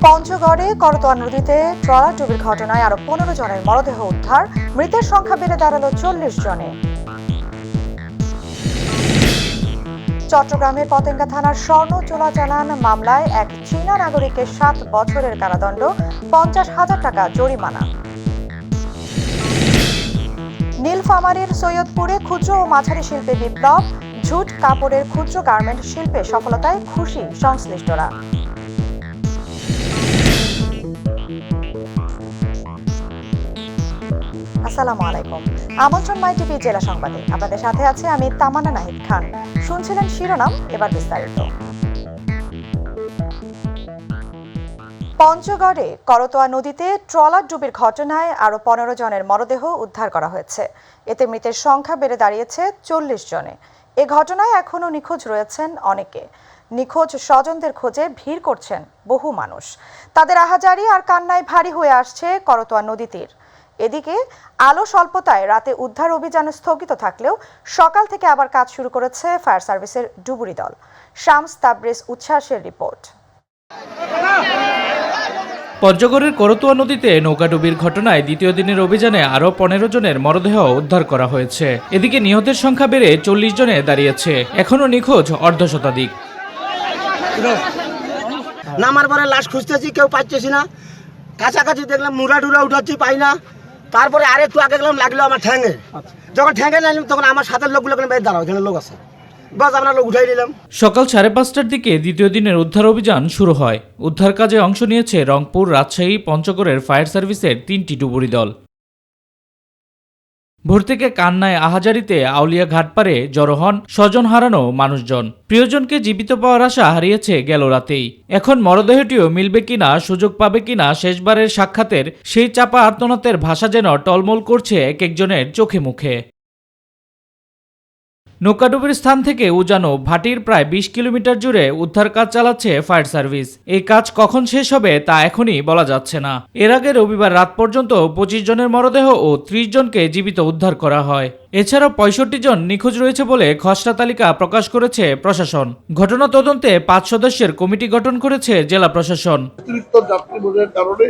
পঞ্চগড়ে করতোয়া নদীতে ট্রলারডুবির ঘটনায় আরো 15 জনের মরদেহ উদ্ধার, মৃতের সংখ্যা বেড়ে দাঁড়ালো 40 জনে। চট্টগ্রামের পতেঙ্গা থানার স্বর্ণ চোরাচালান মামলায় এক চীনা নাগরিকের 7 বছরের কারাদণ্ড, 50,000 টাকা জরিমানা। নীলফামারীর সৈয়দপুরে ক্ষুদ্র ও মাঝারি শিল্পে বিপ্লব, ঝুট কাপড়ের ক্ষুদ্র গার্মেন্ট শিল্পে সফলতায় খুশি সংশ্লিষ্টরা। আসসালামু আলাইকুম, আমন্ত্রণ মাই টিভি জেলা সংবাদে। আপনাদের সাথে আছে আমি তামান্না নাহিদ খান। শুনছিলেন শিরোনাম, এবার বিস্তারিত। পঞ্চগড়ে করতোয়া নদীতে ট্রলার ডুবির ঘটনায় আরো 15 জনের মরদেহ উদ্ধার করা হয়েছে। এতে মৃতের সংখ্যা বেড়ে দাঁড়িয়েছে 40 জনে। এ ঘটনায় এখনো নিখোঁজ রয়েছেন অনেকে। নিখোঁজ স্বজনদের খোঁজে ভিড় করছেন বহু মানুষ। তাদের আহাজারি আর কান্নায় ভারী হয়ে আসছে করতোয়া নদী তীর। এদিকে আলো স্বল্পতায় রাতে উদ্ধার অভিযান স্থগিত থাকলেও সকাল থেকে আবার কাজ শুরু করেছে ফায়ার সার্ভিসের ডুবুরি দল। শামস তাবরেজ উচ্ছ্বাসের রিপোর্ট। পঞ্চগড়ের করতোয়া নদীতে নৌকাডুবির ঘটনায় দ্বিতীয় দিনের অভিযানে আরও 15 জনের মরদেহ উদ্ধার করা হয়েছে। এদিকে নিহতের সংখ্যা বেড়ে 40 জনে দাঁড়িয়েছে। এখনও নিখোঁজ অর্ধশতাধিক। নামার পরে লাশ খুঁজতেছি, কেউ পাচ্ছি না। কাছাকাছি দেখলাম মুড়া টুরা উঠাচ্ছি, পাই না। তারপরে আরেকটু আগে গেলাম, লাগলো আমার ঠ্যাঙে। যখন ঠ্যাঙে নাইলাম তখন আমার সাথের লোকগুলো দাঁড়াও, এখানে লোক আছে, বাস আমরা লোক উঠাই নিলাম। সকাল 5:30টার দিকে দ্বিতীয় দিনের উদ্ধার অভিযান শুরু হয়। উদ্ধার কাজে অংশ নিয়েছে রংপুর, রাজশাহী, পঞ্চগড়ের ফায়ার সার্ভিসের 3টি ডুবুরি দল। ভোর থেকে কান্নায় আহাজারিতে আউলিয়া ঘাটপাড়ে জড়ো হন স্বজন হারানো মানুষজন। প্রিয়জনকে জীবিত পাওয়ার আশা হারিয়েছে গেল রাতেই। এখন মরদেহটিও মিলবে কিনা, সুযোগ পাবে কিনা শেষবারের সাক্ষাতের সেই চাপা আর্তনাদের ভাষা যেন টলমল করছে এক একজনের চোখে মুখে। নৌকাডুবির স্থান থেকে উজানো ভাটির প্রায় 20 কিলোমিটার জুড়ে উদ্ধার কাজ চালাচ্ছে ফায়ার সার্ভিস। এই কাজ কখন শেষ হবে তা এখনই বলা যাচ্ছে না। এর আগে রবিবার রাত পর্যন্ত 25 জনের মরদেহ ও 30 জনকে জীবিত উদ্ধার করা হয়। এছাড়াও 65 জন নিখোঁজ রয়েছে বলে খসড়া তালিকা প্রকাশ করেছে প্রশাসন। ঘটনা তদন্তে 5 সদস্যের কমিটি গঠন করেছে জেলা প্রশাসন। অতিরিক্ত যাত্রী বোঝার কারণে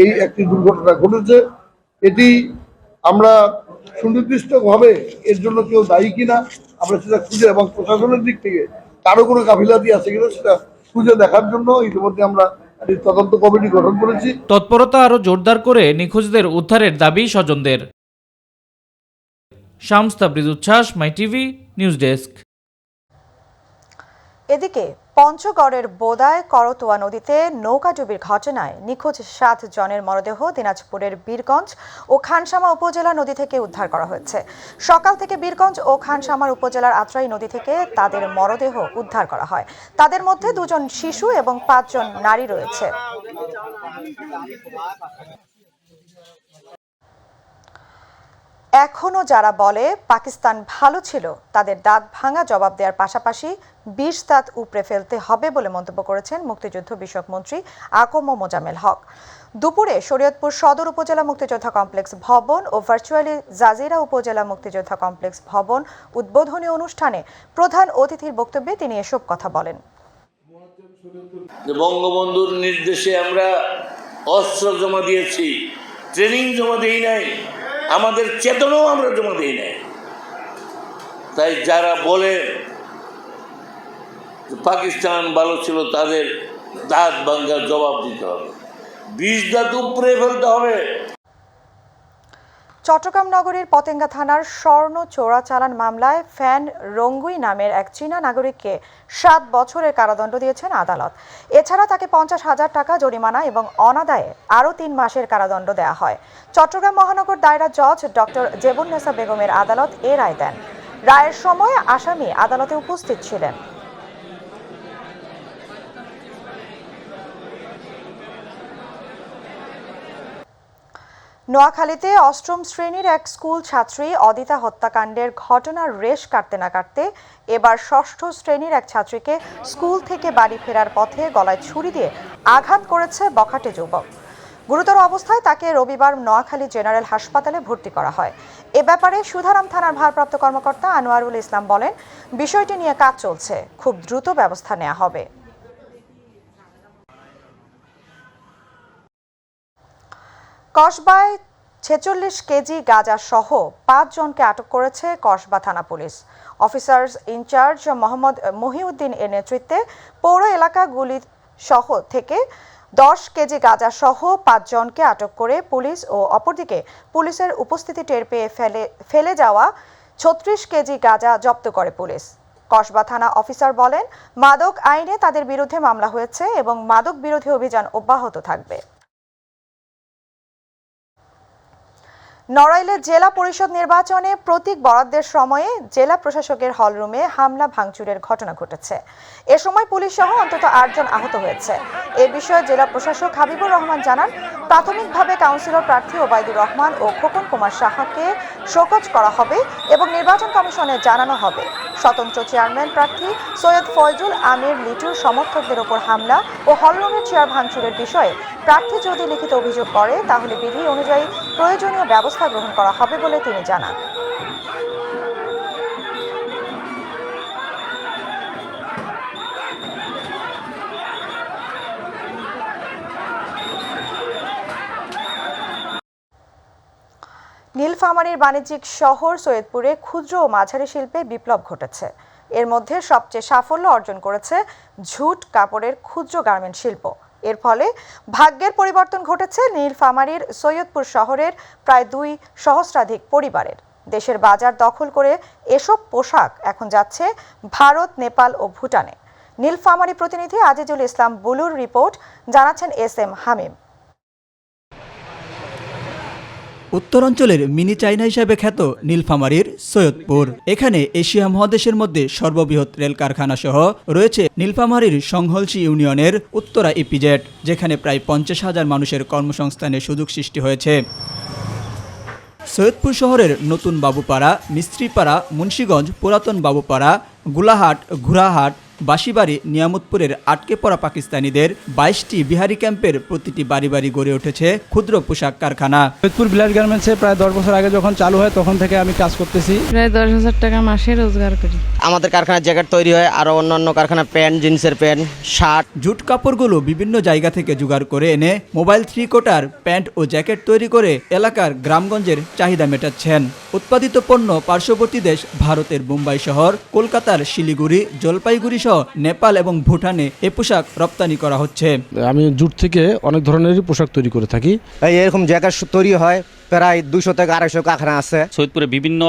এই একটি দুর্ঘটনা ঘটেছে। এটি আমরা সুনির্দিষ্টভাবে এর জন্য কেউ দায়ী কিনা আমরা সেটা খুঁজে, এবং প্রশাসনের দিক থেকে কারো কোনো গাফিলতি আছে কিনা সেটা খুঁজে দেখার জন্য ইতিমধ্যে আমরা একটি তদন্ত কমিটি গঠন করেছি। তৎপরতা আরো জোরদার করে নিখোঁজদের উদ্ধারের দাবি স্বজনদের। শামস তাবরিজ উচ্ছ্বাস, মাই টিভি নিউজ ডেস্ক। এদিকে পঞ্চগড়ের বোদায় করতোয়া নদীতে নৌকাডুবির ঘটনায় নিখোঁজ 7 জনের মরদেহ দিনাজপুরের বীরগঞ্জ ও খানসামা উপজেলা নদী থেকে উদ্ধার করা হয়েছে। সকাল থেকে বীরগঞ্জ ও খানসামার উপজেলার আত্রাই নদী থেকে তাদের মরদেহ উদ্ধার করা হয়। তাদের মধ্যে 2 জন শিশু এবং 5 জন নারী রয়েছে। এখনো যারা বলে পাকিস্তান ভালো ছিল, তাদের দাঁত ভাঙা জবাব দেওয়ার পাশাপাশি 20 দাঁত উপড়ে ফেলতে হবে বলে মন্তব্য করেছেন মুক্তিযুদ্ধ বিষয়ক মন্ত্রী আকম মোজাম্মেল হক। দুপুরে শরীয়তপুর সদর উপজেলা মুক্তিযোদ্ধা কমপ্লেক্স ভবন ও ভার্চুয়ালি জাজিরা উপজেলা মুক্তিযোদ্ধা কমপ্লেক্স ভবন উদ্বোধনী অনুষ্ঠানে প্রধান অতিথির বক্তব্যে তিনি এসব কথা বলেন। বঙ্গবন্ধুর নির্দেশে আমরা অস্ত্র জমা দিয়েছি, ট্রেনিং জমা দিই নাই, আমাদের চেতনাও আমরা জমা দিই নাই। তাই যারা বলে পাকিস্তান ভালো ছিল, তাদের দাঁত ভাঙার জবাব দিতে হবে, 20 দাঁত উপরে ফেলতে হবে। চট্টগ্রাম নগরীর পতেঙ্গা থানার স্বর্ণ চোরাচালান মামলায় ফ্যান রঙ্গুই নামের এক চীনা নাগরিককে 7 বছরের কারাদণ্ড দিয়েছেন আদালত। এছাড়া তাকে 50,000 টাকা জরিমানা এবং অনাদায়ে আরও 3 মাসের কারাদণ্ড দেওয়া হয়। চট্টগ্রাম মহানগর দায়রা জজ ডক্টর জেবুন্নেসা বেগমের আদালত এ রায় দেন। রায়ের সময় আসামি আদালতে উপস্থিত ছিলেন। নোয়াখালীতে 8ম শ্রেণীর এক স্কুল ছাত্রী অদিতা হত্যাকাণ্ডের ঘটনার রেশ কাটতে না কাটতে এবার 6ষ্ঠ শ্রেণীর এক ছাত্রীকে স্কুল থেকে বাড়ি ফেরার পথে গলায় ছুরি দিয়ে আঘাত করেছে বখাটে যুবক। গুরুতর অবস্থায় তাকে রবিবার নোয়াখালী জেনারেল হাসপাতালে ভর্তি করা হয়। এ ব্যাপারে সুধারাম থানার ভারপ্রাপ্ত কর্মকর্তা আনোয়ারুল ইসলাম বলেন, বিষয়টি নিয়ে কাজ চলছে, খুব দ্রুত ব্যবস্থা নেওয়া হবে। কসবায় 46 কেজি গাঁজা সহ 5 জনকে আটক করেছে কসবা থানা police. Officers in charge Mohammad Mohiuddin এর নেতৃত্বে পৌর এলাকা গুলি সহ থেকে 10 কেজি গাঁজা সহ 5 জনকে আটক করে পুলিশ ও অপরদিকে পুলিশের উপস্থিতি টের পেয়ে ফেলে যাওয়া 36 কেজি গাঁজা জব্দ করে পুলিশ। কসবা থানা অফিসার বলেন, মাদক আইনে তাদের বিরুদ্ধে মামলা হয়েছে এবং মাদক বিরোধী অভিযান অব্যাহত থাকবে। নড়াইলে জেলা পরিষদ নির্বাচনে প্রতীক বরাদ্দের সময়ে জেলা প্রশাসকের হলরুমে হামলা ভাঙচুরের ঘটনা ঘটেছে। এ সময় পুলিশ সহ অন্তত 8 জন আহত হয়েছে। এ বিষয়ে জেলা প্রশাসক হাবিবুর রহমান জানান, প্রাথমিকভাবে কাউন্সিলর প্রার্থী ওবায়দুর রহমান ও খোকন কুমার সাহাকে শোকজ করা হবে এবং নির্বাচন কমিশনে জানানো হবে। স্বতন্ত্র চেয়ারম্যান প্রার্থী সৈয়দ ফয়জুল আমির লিটুর সমর্থকদের ওপর হামলা ও হলরুমের চেয়ার ভাঙচুরের বিষয়ে প্রার্থী যদি লিখিত অভিযোগ করে তাহলে বিধি অনুযায়ী প্রয়োজনীয় ব্যবস্থা গ্রহণ করা হবে বলে তিনি জানান। নীলফামারীর বাণিজ্যিক শহর সৈয়দপুরে ক্ষুদ্র ও মাঝারি শিল্পে বিপ্লব ঘটেছে। এর মধ্যে সবচেয়ে সাফল্য অর্জন করেছে ঝুট কাপড়ের ক্ষুদ্র গার্মেন্ট শিল্প। এর ফলে ভাগ্যের পরিবর্তন ঘটেছে নীলফামারীর সৈয়দপুর শহরের প্রায় 2 সহস্রাধিক পরিবারের। দেশের বাজার দখল করে এসব পোশাক এখন যাচ্ছে ভারত, নেপাল ও ভুটানে। নীলফামারী প্রতিনিধি আজিজুল ইসলাম বুলুর রিপোর্ট, জানাচ্ছেন SM হামিম। উত্তরাঞ্চলের মিনি চায়না হিসাবে খ্যাত নীলফামারীর সৈয়দপুর। এখানে এশিয়া মহাদেশের মধ্যে সর্ববৃহৎ রেল কারখানা সহ রয়েছে নীলফামারীর সংহলসি ইউনিয়নের উত্তরা ইপিজেড, যেখানে প্রায় 50,000 মানুষের কর্মসংস্থানের সুযোগ সৃষ্টি হয়েছে। সৈয়দপুর শহরের নতুন বাবুপাড়া, মিস্ত্রিপাড়া, মুন্সীগঞ্জ, পুরাতন বাবুপাড়া, গুলাহাট, ঘোড়াহাট, বাসিবাড়ি, নিয়ামতপুরের আটকে পড়া পাকিস্তানিদের 22টি বিহারি ক্যাম্পের প্রতিটি বাড়ি বাড়ি গড়ে উঠেছে ক্ষুদ্র পোশাক কারখানা। সৈয়দপুর বিলাস গার্মেন্টসে প্রায় 10 বছর আগে যখন চালু হয় তখন থেকে আমি কাজ করতেছি। প্রায় 10,000 টাকা মাসে রোজগার করি। আমাদের কারখানায় জ্যাকেট তৈরি হয়, আরও অন্যান্য কারখানা প্যান্ট, জিন্সের প্যান্ট, শার্ট। জুট কাপড়গুলো বিভিন্ন জায়গা থেকে জোগাড় করে এনে মোবাইল 3/4 প্যান্ট ও জ্যাকেট তৈরি করে এলাকার গ্রামগঞ্জের চাহিদা মেটাচ্ছেন। উৎপাদিত পণ্য পার্শ্ববর্তী দেশ ভারতের মুম্বাই শহর, কলকাতার শিলিগুড়ি, জলপাইগুড়ি সহ নেপাল এবং ভুটানে এ পোশাক রপ্তানি করা হচ্ছে। আমি জুট থেকে অনেক ধরনেরই পোশাক তৈরি করে থাকি। এরকম জ্যাকেট তৈরি হয়, প্রায় 200 থেকে 250 কারখানা আছে। সৈয়দপুরে বিভিন্ন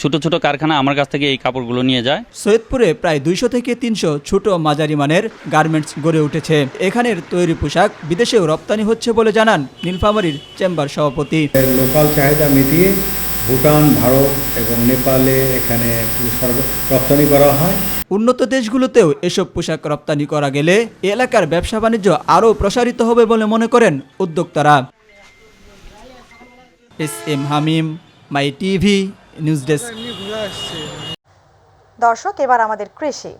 ছোট ছোট কারখানা আমার কাছ থেকে এই কাপড়গুলো নিয়ে যায়। সৈয়দপুরে প্রায় 200 থেকে 300 ছোট মাঝারি মানের গার্মেন্টস গড়ে উঠেছে। এখানের তৈরি পোশাক বিদেশেও রপ্তানি হচ্ছে বলে জানান নীলফামারীর চেম্বার সভাপতি। লোকাল চাহিদা মিটিয়ে ভুটান, ভারত এবং নেপালে এখানে রপ্তানি করা হয়। উন্নত দেশগুলোতেও এসব পোশাক রপ্তানি করা গেলে এলাকার ব্যবসা বাণিজ্য আরও প্রসারিত হবে বলে মনে করেন উদ্যোক্তারা। SM হামিম, মাই টিভি নিউজ ডেস্ক। দর্শক, এবার আমাদের কৃষি।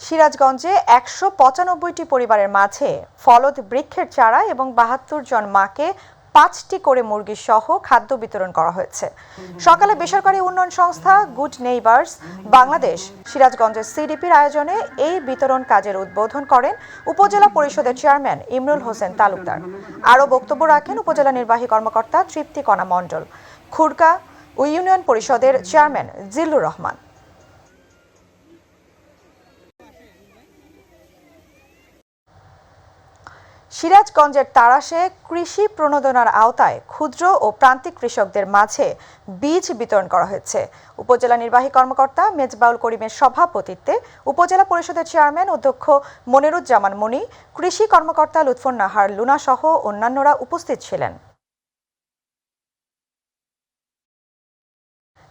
সিরাজগঞ্জে 195টি পরিবারের মাঝে ফলদ বৃক্ষের চারা এবং 72 জন মাকে 5টি করে মুরগি সহ খাদ্য বিতরণ করা হয়েছে। সকালে বেসরকারি উন্নয়ন সংস্থা গুড নেইবার্স বাংলাদেশ সিরাজগঞ্জের CDPর আয়োজনে এই বিতরণ কাজের উদ্বোধন করেন উপজেলা পরিষদের চেয়ারম্যান ইমরুল হোসেন তালুকদার। আরও বক্তব্য রাখেন উপজেলা নির্বাহী কর্মকর্তা তৃপ্তি কণা মণ্ডল, খুরকা ইউনিয়ন পরিষদের চেয়ারম্যান জিল্লুর রহমান। সিরাজগঞ্জের তাড়াশে কৃষি প্রণোদনার আওতায় ক্ষুদ্র ও প্রান্তিক কৃষকদের মাঝে বীজ বিতরণ করা হয়েছে। উপজেলা নির্বাহী কর্মকর্তা মেজবাউল করিমের সভাপতিত্বে উপজেলা পরিষদের চেয়ারম্যান অধ্যক্ষ মনিরুজ্জামান মনি, কৃষি কর্মকর্তা লুৎফুন নাহার লুনা সহ অন্যান্যরা উপস্থিত ছিলেন।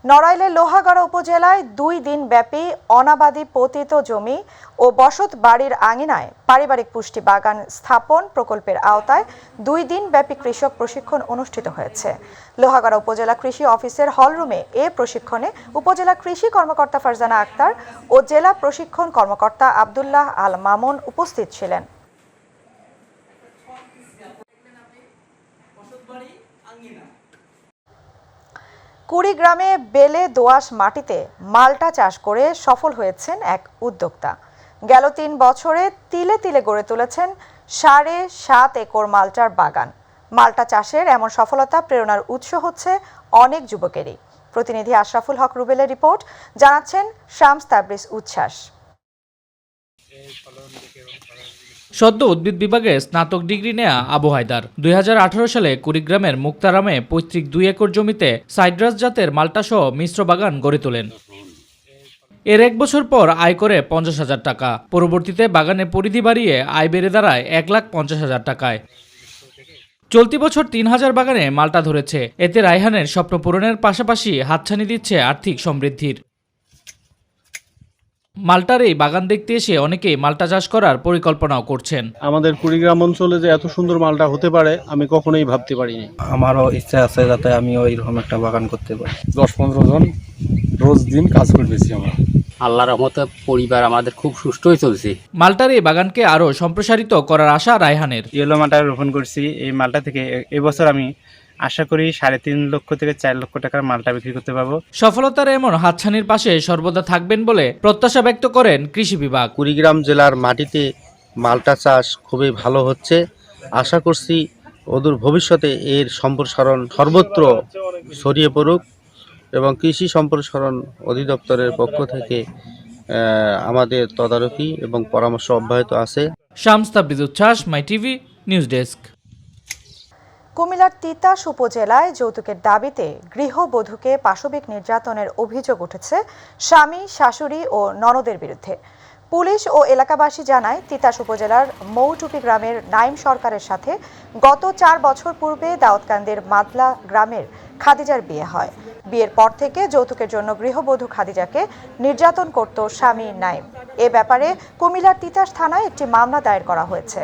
নড়াইলের লোহাগড়া উপজেলায় 2 দিন ব্যাপী অনাবাদি পতিত জমি ও বসত বাড়ির আঙিনায় পারিবারিক পুষ্টি বাগান স্থাপন প্রকল্পের আওতায় 2 দিন ব্যাপী কৃষক প্রশিক্ষণ অনুষ্ঠিত হয়েছে। লোহাগড়া উপজেলা কৃষি অফিসের হলরুমে এ প্রশিক্ষণে উপজেলা কৃষি কর্মকর্তা ফারজানা আক্তার ও জেলা প্রশিক্ষণ কর্মকর্তা আব্দুল্লাহ আল মামুন উপস্থিত ছিলেন। কুড়িগ্রামে বেলে দোআঁশ মাটিতে মাল্টা চাষ করে সফল হয়েছেন এক উদ্যোক্তা। গেল ৩ বছরে তিলে তিলে গড়ে তুলেছেন ৭.৫ একর মাল্টার বাগান। মাল্টা চাষের এমন সফলতা প্রেরণার উৎস হচ্ছে অনেক যুবকেরই। প্রতিনিধি আশরাফুল হক রুবেলের রিপোর্ট, জানাচ্ছেন শামস তাবরিজ উচ্ছ্বাস। সদ্য উদ্ভিদ বিভাগে স্নাতক ডিগ্রি নেয়া আবু হায়দার ২০১৮ সালে কুড়িগ্রামের মুক্তারামে পৈতৃক ২ একর জমিতে সাইট্রাস জাতের মাল্টাসহ মিশ্র বাগান গড়ে তোলেন। এর ১ বছর পর আয় করে ৫০,০০০ টাকা। পরবর্তীতে বাগানের পরিধি বাড়িয়ে আয় বেড়ে দাঁড়ায় ১,৫০,০০০ টাকায়। চলতি বছর ৩,০০০ বাগানে মাল্টা ধরেছে। এতে রায়হানের স্বপ্ন পূরণের পাশাপাশি হাতছানি দিচ্ছে আর্থিক সমৃদ্ধির। মাল্টার এই বাগান দেখতে এসে অনেকেই মাল্টা চাষ করার পরিকল্পনাও করছেন। আমাদের কুড়িগ্রাম অঞ্চলে যে এত সুন্দর মালটা হতে পারে আমি কখনোই ভাবতে পারিনি। আমারও ইচ্ছা আছে যাতে আমিও এরকম একটা বাগান করতে পারি। ১০-১৫ জন রোজ দিন কাজ করতেছি আমরা। আল্লাহর রহমতে পরিবার আমাদের খুব সুষ্ঠুই চলছে। মাল্টার এই বাগানকে আরও সম্প্রসারিত করার আশা রায়হানের। ইয়েলো মালটা রোপণ করছি। এই মালটা থেকে এবছর আমি আশা করি ৩.৫ লক্ষ থেকে ৪ লক্ষ টাকার মালটা বিক্রি করতে পারবো। সফলতার এমন হাতছানির পাশে সর্বদা থাকবেন বলে প্রত্যাশা ব্যক্ত করেন কৃষি বিভাগ। কুড়িগ্রাম জেলার মাটিতে মালটা চাষ খুবই ভালো হচ্ছে। আশা করছি অদূর ভবিষ্যতে এর সম্প্রসারণ সর্বত্র ছড়িয়ে পড়ুক এবং কৃষি সম্প্রসারণ অধিদপ্তরের পক্ষ থেকে আমাদের তদারকি এবং পরামর্শ অব্যাহত আছে। শামস তাবরিজ উচ্ছ্বাস, মাই টিভি নিউজ ডেস্ক। কুমিল্লার তিতাস উপজেলায় যৌতুকের দাবিতে গৃহবধূকে পাশবিক নির্যাতনের অভিযোগ উঠেছে স্বামী, শাশুড়ি ও ননদের বিরুদ্ধে। পুলিশ ও এলাকাবাসী জানায়, তিতাস উপজেলার মৌটুপি গ্রামের নাইম সরকারের সাথে গত ৪ বছর পূর্বে দাউদকান্দির মাদলা গ্রামের খাদিজার বিয়ে হয়। বিয়ের পর থেকে যৌতুকের জন্য গৃহবধূ খাদিজাকে নির্যাতন করত স্বামী নাইম। এ ব্যাপারে কুমিল্লার তিতাস থানায় একটি মামলা দায়ের করা হয়েছে।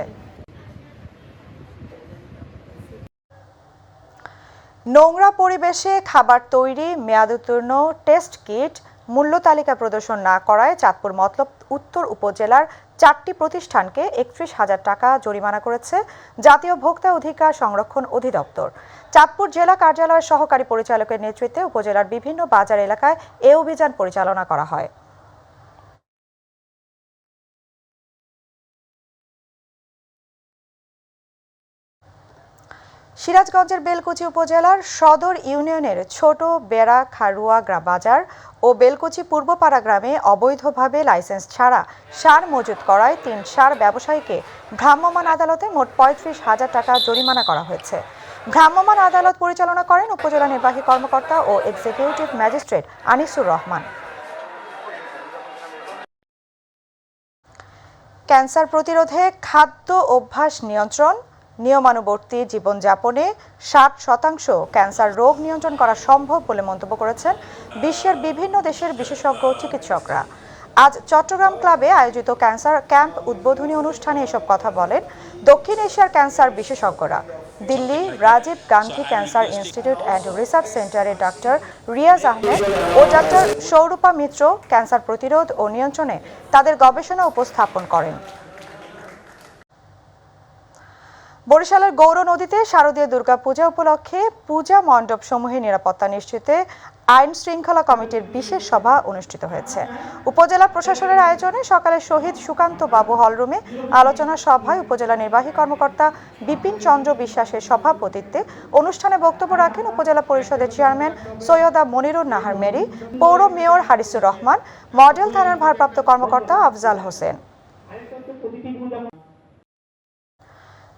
নোংরা পরিবেশে খাবার তৈরি, মেয়াদোত্তীর্ণ টেস্ট কিট মূল্য তালিকা প্রদর্শন না করায় চাঁদপুর মতলব উত্তর উপজেলার 4টি প্রতিষ্ঠানকে ৩১,০০০ টাকা জরিমানা করেছে জাতীয় ভোক্তা অধিকার সংরক্ষণ অধিদপ্তর। চাঁদপুর জেলা কার্যালয়ের সহকারী পরিচালকের নেতৃত্বে উপজেলার বিভিন্ন বাজার এলাকায় এ অভিযান পরিচালনা করা হয়। সিরাজগঞ্জের বেলকুচি উপজেলার সদর ইউনিয়নের ছোট বেড়া খারুয়া বাজার ও বেলকুচি পূর্বপাড়া গ্রামে অবৈধভাবে লাইসেন্স ছাড়া সার মজুত করায় 3 সার ব্যবসায়ীকে ভ্রাম্যমাণ আদালতে মোট ৩৫,০০০ টাকা জরিমানা করা হয়েছে। ভ্রাম্যমাণ আদালত পরিচালনা করেন উপজেলা নির্বাহী কর্মকর্তা ও executive magistrate Anisur Rahman. Cancer প্রতিরোধে খাদ্য অভ্যাস নিয়ন্ত্রণ, নিয়মানুবর্তী জীবনযাপনে ৬০% ক্যান্সার রোগ নিয়ন্ত্রণ করা সম্ভব বলে মন্তব্য করেছেন বিশ্বের বিভিন্ন দেশের বিশেষজ্ঞ চিকিৎসকরা। আজ চট্টগ্রাম ক্লাবে আয়োজিত ক্যান্সার ক্যাম্প উদ্বোধনী অনুষ্ঠানে এসব কথা বলেন দক্ষিণ এশিয়ার ক্যান্সার বিশেষজ্ঞরা। Delhi Rajiv Gandhi cancer institute and research সেন্টারের ডক্টর রিয়াজ আহমেদ ও ডক্টর সৌরূপা মিত্র ক্যান্সার প্রতিরোধ ও নিয়ন্ত্রণে তাদের গবেষণা উপস্থাপন করেন। বরিশালের গৌর নদীতে শারদীয় দুর্গাপূজা উপলক্ষে পূজা মণ্ডপ সমূহের নিরাপত্তা নিশ্চিতে আইন শৃঙ্খলা কমিটির বিশেষ সভা অনুষ্ঠিত হয়েছে। উপজেলা প্রশাসনের আয়োজনে সকালে শহীদ সুকান্ত বাবু হলরুমে আলোচনা সভায় উপজেলা নির্বাহী কর্মকর্তা বিপিন চন্দ্র বিশ্বাসের সভাপতিত্বে অনুষ্ঠানে বক্তব্য রাখেন উপজেলা পরিষদের চেয়ারম্যান সৈয়দা মনিরুন নাহার মেরি, পৌর মেয়র হারিসুর রহমান, মডেল থানার ভারপ্রাপ্ত কর্মকর্তা আফজাল হোসেন।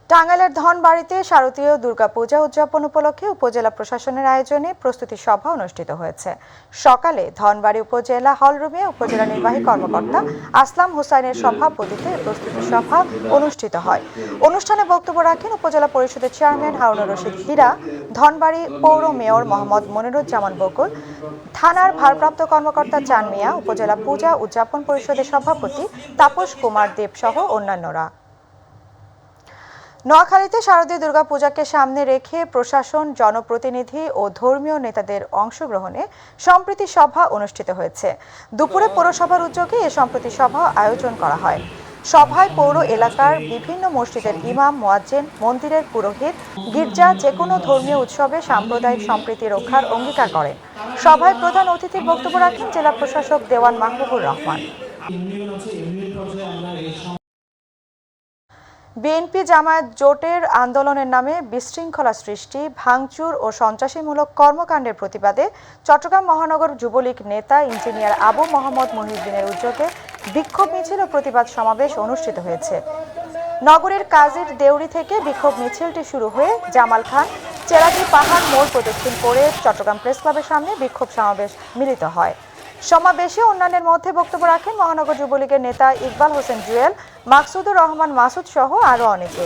টাঙ্গাইলের ধনবাড়িতে শারদীয় দুর্গাপূজা উদযাপন উপলক্ষে উপজেলা প্রশাসনের আয়োজনে প্রস্তুতি সভা অনুষ্ঠিত হয়েছে। সকালে ধনবাড়ি উপজেলা হলরুমে উপজেলা নির্বাহী কর্মকর্তা আসলাম হোসাইনের সভাপতিত্বে প্রস্তুতি সভা অনুষ্ঠিত হয়। অনুষ্ঠানে বক্তব্য রাখেন উপজেলা পরিষদের চেয়ারম্যান হারুনুর রশিদ হীরা, ধনবাড়ি পৌর মেয়র মোহাম্মদ মনিরুজ্জামান বকুল, থানার ভারপ্রাপ্ত কর্মকর্তা চান মিয়া, উপজেলা পূজা উদযাপন পরিষদের সভাপতি তাপস কুমার দেব সহ অন্যান্যরা। নোয়াখালীতে শারদীয় দুর্গাপূজাকে সামনে রেখে প্রশাসন, জনপ্রতিনিধি ও ধর্মীয় নেতাদের অংশগ্রহণে সম্প্রীতি সভা অনুষ্ঠিত হয়েছে। দুপুরে পৌরসভার উদ্যোগে এ সম্প্রীতি সভা আয়োজন করা হয়। সভায় পৌর এলাকার বিভিন্ন মসজিদের ইমাম, মুয়াজ্জিন, মন্দিরের পুরোহিত, গির্জা যে কোনো ধর্মীয় উৎসবে সাম্প্রদায়িক সম্প্রীতি রক্ষার অঙ্গীকার করেন। সভায় প্রধান অতিথির বক্তব্য রাখেন জেলা প্রশাসক দেওয়ান মাহবুবুর রহমান। বিএনপি জামায়াত জোটের আন্দোলনের নামে বিশৃঙ্খলা সৃষ্টি, ভাঙচুর ও সন্ত্রাসীমূলক কর্মকাণ্ডের প্রতিবাদে চট্টগ্রাম মহানগর যুবলীগ নেতা ইঞ্জিনিয়ার আবু মোহাম্মদ মহিউদ্দিনের উদ্যোগে বিক্ষোভ মিছিল ও প্রতিবাদ সমাবেশ অনুষ্ঠিত হয়েছে। নগরের কাজীর দেউরি থেকে বিক্ষোভ মিছিলটি শুরু হয়ে জামাল খান চেরাগি পাহাড় মোড় প্রদক্ষিণ করে চট্টগ্রাম প্রেস ক্লাবের সামনে বিক্ষোভ সমাবেশ মিলিত হয়। সমাবেশে অন্যান্যের মধ্যে বক্তব্য রাখেন মহানগর যুবলীগের নেতা ইকবাল হোসেন জুয়েল, মাকসুদুর রহমান মাসুদ সহ আরও অনেকে।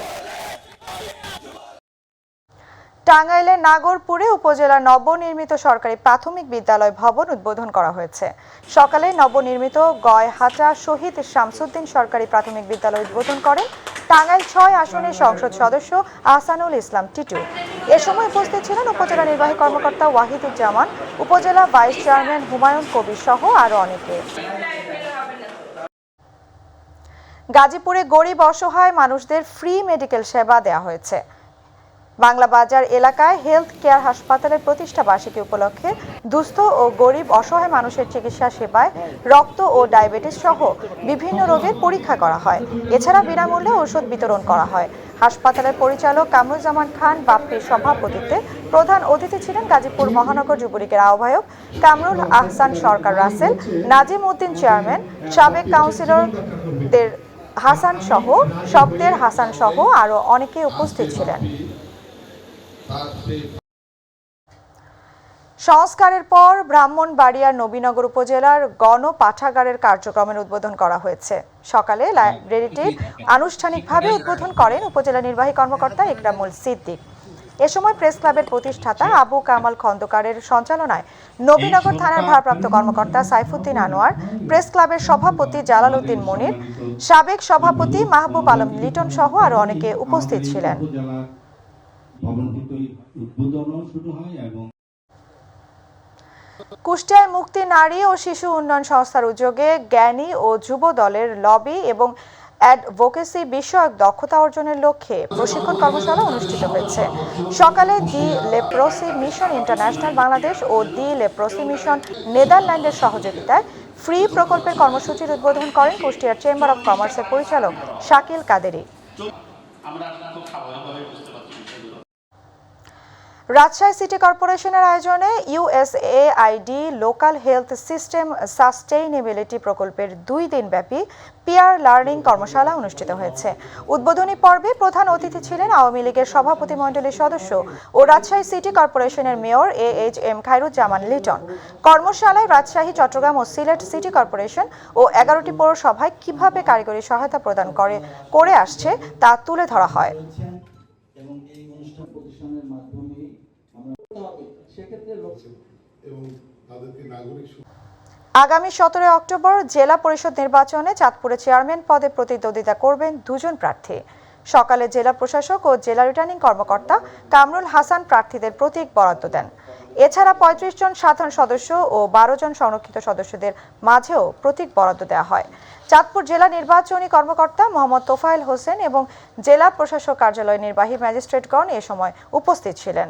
টাঙ্গাইলের নাগরপুরে উপজেলার নবনির্মিত সরকারি প্রাথমিক বিদ্যালয় ভবন উদ্বোধন করা হয়েছে। সকালে নবনির্মিত গয়হাটা শহীদ শামসুদ্দিন সরকারি প্রাথমিক বিদ্যালয় উদ্বোধন করেন টাঙ্গাইল ৬ আসনের সংসদ সদস্য আহসানুল ইসলাম টিটু। এ সময় উপস্থিত ছিলেন উপজেলা নির্বাহী কর্মকর্তা ওয়াহিদুজ্জামান, উপজেলা ভাইস চেয়ারম্যান হুমায়ুন কবির সহ আরও অনেকে। গাজীপুরে গরিব অসহায় মানুষদের ফ্রি মেডিকেল সেবা দেওয়া হয়েছে। বাংলা বাজার এলাকায় হেলথ কেয়ার হাসপাতালের প্রতিষ্ঠা বার্ষিকী উপলক্ষে দুস্থ ও গরিব অসহায় মানুষের চিকিৎসা সেবায় রক্ত ও ডায়াবেটিস সহ বিভিন্ন রোগের পরীক্ষা করা হয়। এছাড়া বিনামূল্যে ওষুধ বিতরণ করা হয়। হাসপাতালের পরিচালক কামরুজ্জামান খান বাপ্পির সভাপতিত্বে প্রধান অতিথি ছিলেন গাজীপুর মহানগর যুবলীগের আহ্বায়ক কামরুল আহসান সরকার রাসেল, নাজিম উদ্দিন চেয়ারম্যান, সাবেক কাউন্সিলরদের হাসান সহ আরও অনেকে উপস্থিত ছিলেন। সংস্কারের পর ব্রাহ্মণবাড়িয়ার নবীনগর উপজেলার গণপাঠাগারের কার্যক্রমের উদ্বোধন করা হয়েছে। সকালে লাইব্রেরিটির আনুষ্ঠানিকভাবে উদ্বোধন করেন উপজেলা নির্বাহী কর্মকর্তা ইকরামুল সিদ্দিক। এ সময় প্রেস ক্লাবের প্রতিষ্ঠাতা আবু কামাল খন্দকারের সঞ্চালনায় নবীনগর থানার ভারপ্রাপ্ত কর্মকর্তা সাইফুদ্দিন আনোয়ার, প্রেস ক্লাবের সভাপতি জালাল উদ্দিন মনির, সাবেক সভাপতি মাহবুব আলম লিটন সহ আরও অনেকে উপস্থিত ছিলেন। কুষ্টিয়ায় মুক্তি নারী ও শিশু উন্নয়ন সংস্থার উদ্যোগে জ্ঞানী ও যুব দলের লবি এবং অ্যাডভোকেসি বিষয়ক দক্ষতা অর্জনের লক্ষ্যে প্রশিক্ষণ কর্মশালা অনুষ্ঠিত হয়েছে। সকালে দি লেপ্রোসি মিশন ইন্টারন্যাশনাল বাংলাদেশ ও দি লেপ্রোসি মিশন নেদারল্যান্ডের সহযোগিতায় ফ্রি প্রকল্পের কর্মসূচির উদ্বোধন করেন কুষ্টিয়ার চেম্বার অব কমার্সের পরিচালক শাকিল কাদেরি। রাজশাহী সিটি কর্পোরেশনের আয়োজনে USAID local health system sustainability প্রকল্পের 2 দিনব্যাপী পিয়ার লার্নিং কর্মশালা অনুষ্ঠিত হয়েছে। উদ্বোধনী পর্বে প্রধান অতিথি ছিলেন আওয়ামী লীগের সভাপতিমণ্ডলীর সদস্য ও রাজশাহী সিটি কর্পোরেশনের মেয়র AHM খায়রুজ্জামান লিটন। কর্মশালায় রাজশাহী, চট্টগ্রাম ও সিলেট সিটি কর্পোরেশন ও 11টি পৌরসভায় কিভাবে কারিগরি সহায়তা প্রদান করে আসছে তা তুলে ধরা হয়। আগামী 17 অক্টোবর জেলা পরিষদ নির্বাচনে চাঁদপুরে চেয়ারম্যান পদে প্রতিদ্বন্দ্বিতা করবেন 2 জন প্রার্থী। সকালে জেলা প্রশাসক ও জেলা রিটার্নিং কর্মকর্তা কামরুল হাসান প্রার্থীদের প্রতীক বরাদ্দ দেন। এছাড়া 35 জন সাধারণ সদস্য ও 12 জন সংরক্ষিত সদস্যদের মাঝেও প্রতীক বরাদ্দ দেওয়া হয়। চাঁদপুর জেলা নির্বাচনী কর্মকর্তা মোহাম্মদ তোফায়েল হোসেন এবং জেলা প্রশাসক কার্যালয়ের নির্বাহী ম্যাজিস্ট্রেটগণ এ সময় উপস্থিত ছিলেন।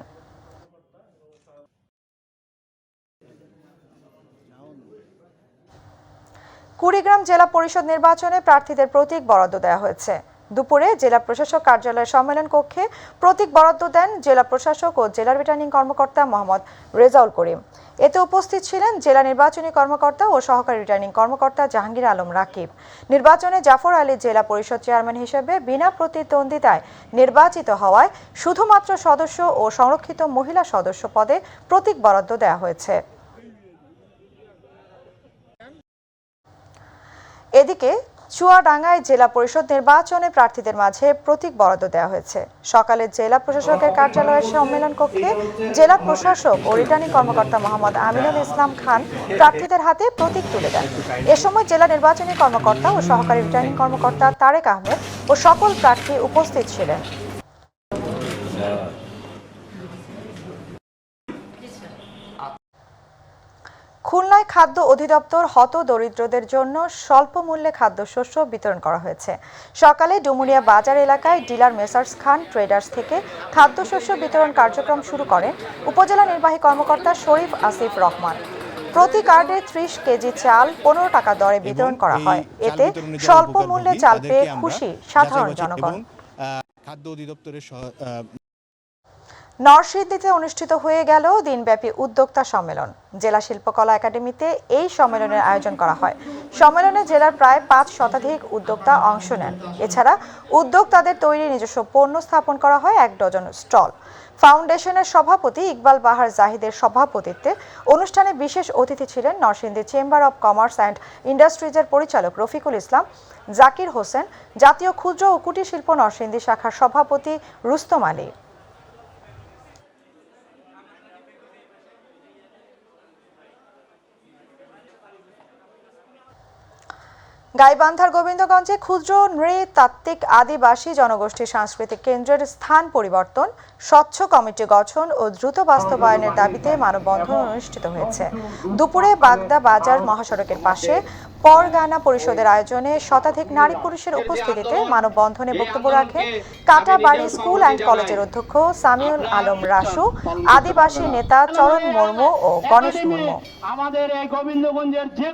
কুড়িগ্রাম জেলা পরিষদ নির্বাচনে প্রার্থীদের প্রতীক বরাদ্দ দেওয়া হয়েছে। দুপুরে জেলা প্রশাসক কার্যালয়ের সম্মেলন কক্ষে প্রতীক বরাদ্দ দেন জেলা প্রশাসক ও জেলা রিটার্নিং কর্মকর্তা মোহাম্মদ রেজাউল করিম। এতে উপস্থিত ছিলেন জেলা নির্বাচনী কর্মকর্তা ও সহকারী রিটার্নিং কর্মকর্তা জাহাঙ্গীর আলম রাকিব। নির্বাচনে জাফর আলী জেলা পরিষদ চেয়ারম্যান হিসেবে বিনা প্রতিদ্বন্দ্বিতায় নির্বাচিত হওয়ায় শুধুমাত্র সদস্য ও সংরক্ষিত মহিলা সদস্য পদে প্রতীক বরাদ্দ দেওয়া হয়েছে। এদিকে চুয়াডাঙ্গায় জেলা পরিষদ নির্বাচনে প্রার্থীদের মাঝে প্রতীক বরাদ্দ দেওয়া হয়েছে। সকালে জেলা প্রশাসকের কার্যালয়ের সম্মেলন কক্ষে জেলা প্রশাসক ও রিটার্নিং কর্মকর্তা মোহাম্মদ আমিনুল ইসলাম খান প্রার্থীদের হাতে প্রতীক তুলে দেন। এ সময় জেলা নির্বাচনী কর্মকর্তা ও সহকারী রিটার্নিং কর্মকর্তা তারেক আহমেদ ও সকল প্রার্থী উপস্থিত ছিলেন। খুলনায় খাদ্য অধিদপ্তর হতদরিদ্রদের জন্য স্বল্প মূল্যে খাদ্যশস্য বিতরণ করা হয়েছে। সকালে ডুমুরিয়া বাজার এলাকায় ডিলার মেসার্স খান ট্রেডার্স থেকে খাদ্যশস্য বিতরণ কার্যক্রম শুরু করেন উপজেলা নির্বাহী কর্মকর্তা শরীফ আসিফ রহমান। প্রতি কার্ডে 30 কেজি চাল 15 টাকা দরে বিতরণ করা হয়। এতে স্বল্প মূল্যে চাল পেয়ে খুশি সাধারণ জনগণ। খাদ্য অধিদপ্তরের নরসিংদীতে অনুষ্ঠিত হয়ে গেল দিনব্যাপী উদ্যোক্তা সম্মেলন। জেলা শিল্পকলা একাডেমিতে এই সম্মেলনের আয়োজন করা হয়। সম্মেলনে জেলার প্রায় 5 শতাধিক উদ্যোক্তা অংশ নেন। এছাড়া উদ্যোক্তাদের তৈরি নিজস্ব পণ্য স্থাপন করা হয় 1 ডজন স্টল। ফাউন্ডেশনের সভাপতি ইকবাল বাহার জাহিদের সভাপতিত্বে অনুষ্ঠানে বিশেষ অতিথি ছিলেন Narsingdi chamber of commerce and ইন্ডাস্ট্রিজের পরিচালক রফিকুল ইসলাম, জাকির হোসেন, জাতীয় ক্ষুদ্র ও কুটির শিল্প নরসিংদী শাখার সভাপতি রুস্তম আলী। গাইবান্ধার গোবিন্দগঞ্জে ক্ষুদ্র নৃতাত্ত্বিক আদিবাসী জনগোষ্ঠী সাংস্কৃতিক কেন্দ্রের স্থান পরিবর্তন, স্বচ্ছ কমিটি গঠন ও দ্রুত বাস্তবায়নের দাবিতে মানববন্ধন অনুষ্ঠিত হয়েছে। দুপুরে বাগদা বাজার মহাসড়কের পাশে পরগানা পরিষদের আয়োজনে শতাধিক নারী পুরুষের উপস্থিতিতে মানববন্ধনে বক্তব্য রাখেন কাটাবাড়ি স্কুল অ্যান্ড কলেজের অধ্যক্ষ সামিউল আলম রাসু, আদিবাসী নেতা চরণ মুর্মু ও গণেশ মুর্মু। আমাদের এই গোবিন্দগঞ্জের যে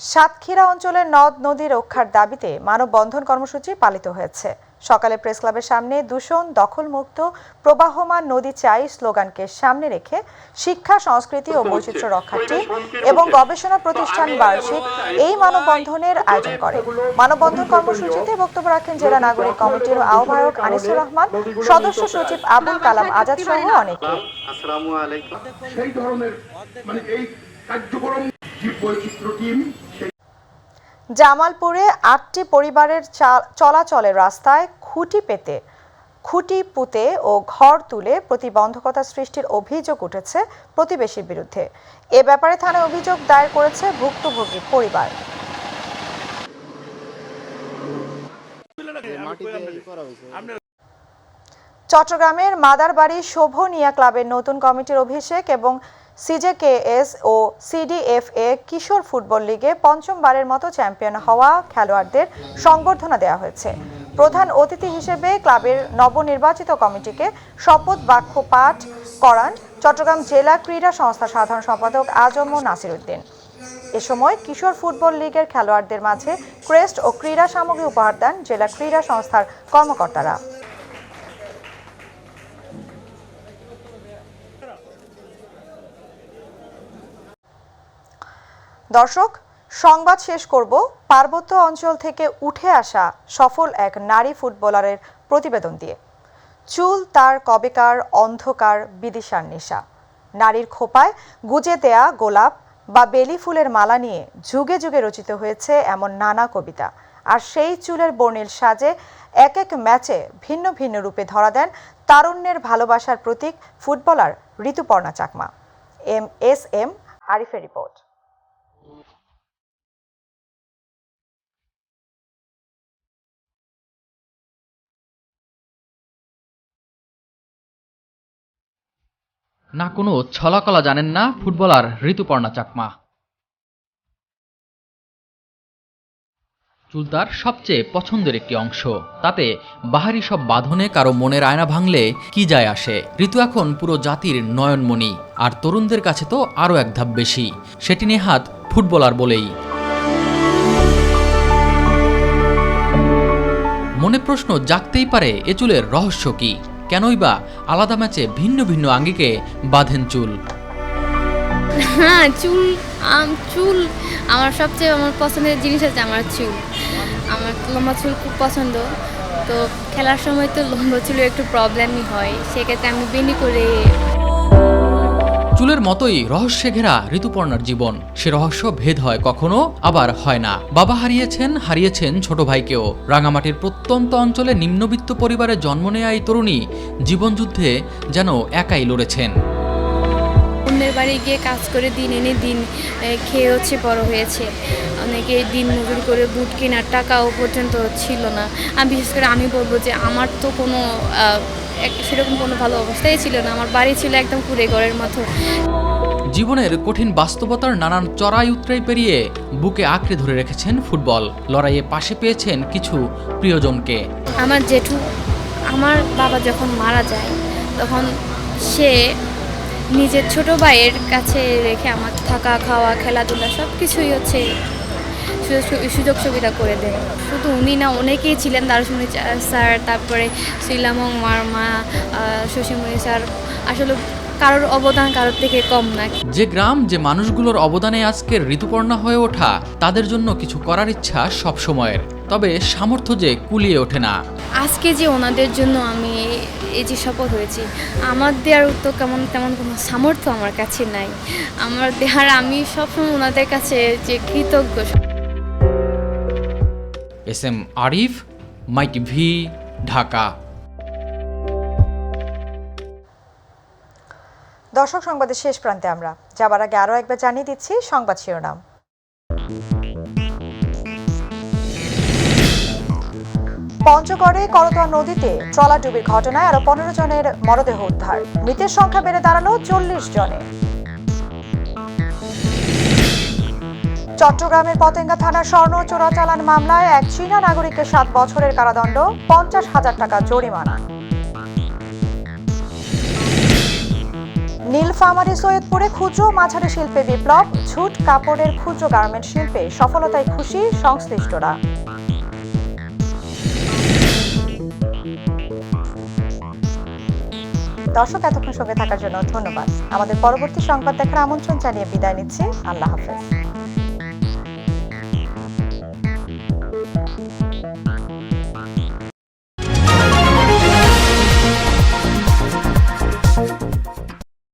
সাতক্ষীরা অঞ্চলের নদ নদী রক্ষার দাবিতে মানববন্ধন কর্মসূচি পালিত হয়েছে। সকালে প্রেস ক্লাবের সামনে দূষণ দখলমুক্ত প্রবাহমান নদী চাই স্লোগানকে সামনে রেখে শিক্ষা, সংস্কৃতি ও বৈচিত্র্য রক্ষার টিম এবং গবেষণা প্রতিষ্ঠান বার্ষিক এই মানববন্ধনের আয়োজন করে। মানববন্ধন কর্মসূচিতে বক্তব্য রাখেন জেলা নাগরিক কমিটির আহ্বায়ক আনিসুর রহমান, সদস্য সচিব আবুল কালাম আজাদ সহ অনেকে। সেই ধরনের এই কার্যক্রম বৈচিত্র্য টিম জামালপুরে 8টি পরিবারের চলাচলের রাস্তায় খুঁটি পুঁতে ও ঘর তুলে প্রতিবন্ধকতা সৃষ্টির অভিযোগ উঠেছে প্রতিবেশীর বিরুদ্ধে। এ ব্যাপারে থানায় অভিযোগ দায়ের করেছে ভুক্তভোগী পরিবার। চট্টগ্রামের মাদারবাড়ি শোভনিয়া ক্লাবের নতুন কমিটির অভিষেক এবং সিজেকেএস ও সিডিএফএ কিশোর ফুটবল লিগে 5মবারের মতো চ্যাম্পিয়ন হওয়া খেলোয়াড়দের সংবর্ধনা দেওয়া হয়েছে। প্রধান অতিথি হিসেবে ক্লাবের নবনির্বাচিত কমিটিকে শপথ বাক্য পাঠ করান চট্টগ্রাম জেলা ক্রীড়া সংস্থার সাধারণ সম্পাদক আজম নাসির উদ্দিন। এ সময় কিশোর ফুটবল লিগের খেলোয়াড়দের মাঝে ক্রেস্ট ও ক্রীড়া সামগ্রী উপহার দেন জেলা ক্রীড়া সংস্থার কর্মকর্তারা। দর্শক, সংবাদ শেষ করব পার্বত্য অঞ্চল থেকে উঠে আসা সফল এক নারী ফুটবলারের প্রতিবেদন দিয়ে। চুল তার কবেকার অন্ধকার বিদিশার নেশা, নারীর খোপায় গুজে দেয়া গোলাপ বা বেলি ফুলের মালা নিয়ে যুগে যুগে রচিত হয়েছে এমন নানা কবিতা। আর সেই চুলের বর্ণিল সাজে এক এক ম্যাচে ভিন্ন ভিন্ন রূপে ধরা দেন তারুণ্যের ভালোবাসার প্রতীক ফুটবলার ঋতুপর্ণা চাকমা। এম আরিফের রিপোর্ট। না কোনো ছলাকলা জানেন না ফুটবলার ঋতুপর্ণা চাকমা। চুল তার সবচেয়ে পছন্দের একটি অংশ, তাতে বাহারি সব বাঁধনে কারো মনের আয়না ভাঙলে কি যায় আসে। ঋতু এখন পুরো জাতির নয়নমণি, আর তরুণদের কাছে তো আরও এক ধাপ বেশি, সেটি নেহাত ফুটবলার বলেই। মনে প্রশ্ন জাগতেই পারে এ চুলের রহস্য কি, কেনই বা আলাদা ম্যাচে ভিন্ন ভিন্ন আঙ্গিকে বাঁধেন চুল। হ্যাঁ, চুল আমার সবচেয়ে পছন্দের জিনিস হচ্ছে আমার চুল। আমার লম্বা চুল খুব পছন্দ, তো খেলার সময় তো লম্বা চুলের একটু প্রবলেমই হয়, সেক্ষেত্রে আমি বেনি করে। চুলের মতোই রহস্যে ঘেরা ঋতুপর্ণার জীবন। সে রহস্য ভেদ হয় কখনো, আবার হয় না। বাবা হারিয়েছেন ছোট ভাইকেও। রাঙামাটির প্রত্যন্ত অঞ্চলে নিম্নবিত্ত পরিবারে জন্ম নেয়া এই তরুণী জীবনযুদ্ধে যেন একাই লড়েছেন। বোনের বাড়ি গিয়ে কাজ করে দিন এনে দিন খেয়ে হচ্ছে বড় হয়েছে। অনেকে দিন মজুরি করে বুট কেনার টাকাও পর্যন্ত ছিল না। বিশেষ করে আমি বলবো যে আমার তো কোনো সেরকম কোনো ভালো অবস্থাই ছিল না। আমার বাড়ি ছিল একদম কুড়ে ঘরের মতো। জীবনের কঠিন বাস্তবতার নানান চড়াই উতরাই পেরিয়ে বুকে আঁকড়ে ধরে রেখেছেন ফুটবল। লড়াইয়ে পাশে পেয়েছেন কিছু প্রিয়জনকে। আমার জেঠু, আমার বাবা যখন মারা যায় তখন সে নিজের ছোট ভাইয়ের কাছে রেখে আমার থাকা খাওয়া খেলাধুলা সব কিছুই হচ্ছে সুযোগ সুবিধা করে দেন। শুধু উনি না, অনেকেই ছিলেন, দারুসুনি স্যার, তারপরে শিলামং মারমা, শশীমণি স্যার। আসলে কারোর অবদান কারোর থেকে কম না। যে গ্রাম, যে মানুষগুলোর অবদানে আজকের ঋতুপর্ণা হয়ে ওঠা, তাদের জন্য কিছু করার ইচ্ছা সব সময়ের, তবে সামর্থ্য যে কুলিয়ে ওঠে না। আজকে যে ওনাদের জন্য আমি এই যে শপথ হয়েছি, আমার দেওয়ার তো তেমন কোনো সামর্থ্য আমার কাছে নাই। আমার দেওয়ার, আমি সবসময় ওনাদের কাছে যে কৃতজ্ঞ। এস.এম. আরিফ, মাই টিভি, ঢাকা। দর্শক, সংবাদের শেষ প্রান্তে আমরা যাবার আগে আরও একবার জানিয়ে দিচ্ছি সংবাদ শিরোনাম। পঞ্চগড়ে করতোয়া নদীতে ট্রলারডুবির ঘটনায় আরো 15 জনের মরদেহ উদ্ধার। মৃতের সংখ্যা বেড়ে দাঁড়ালো 40 জনে। চট্টগ্রামের পতেঙ্গা থানার স্বর্ণ চোরাচালান মামলায় এক চীনা নাগরিকের 7 বছরের কারাদণ্ড, 50,000 টাকা জরিমানা। নীলফামারী সৈয়দপুরে ক্ষুদ্র মাঝারি শিল্পে বিপ্লব, ঝুট কাপড়ের ক্ষুদ্র গার্মেন্ট শিল্পে সফলতায় খুশি সংশ্লিষ্টরা। দর্শক, এতক্ষণ সঙ্গে থাকার জন্য ধন্যবাদ। আমাদের পরবর্তী সংবাদ দেখার আমন্ত্রণ জানিয়ে বিদায় নিচ্ছি। আল্লাহ হাফেজ।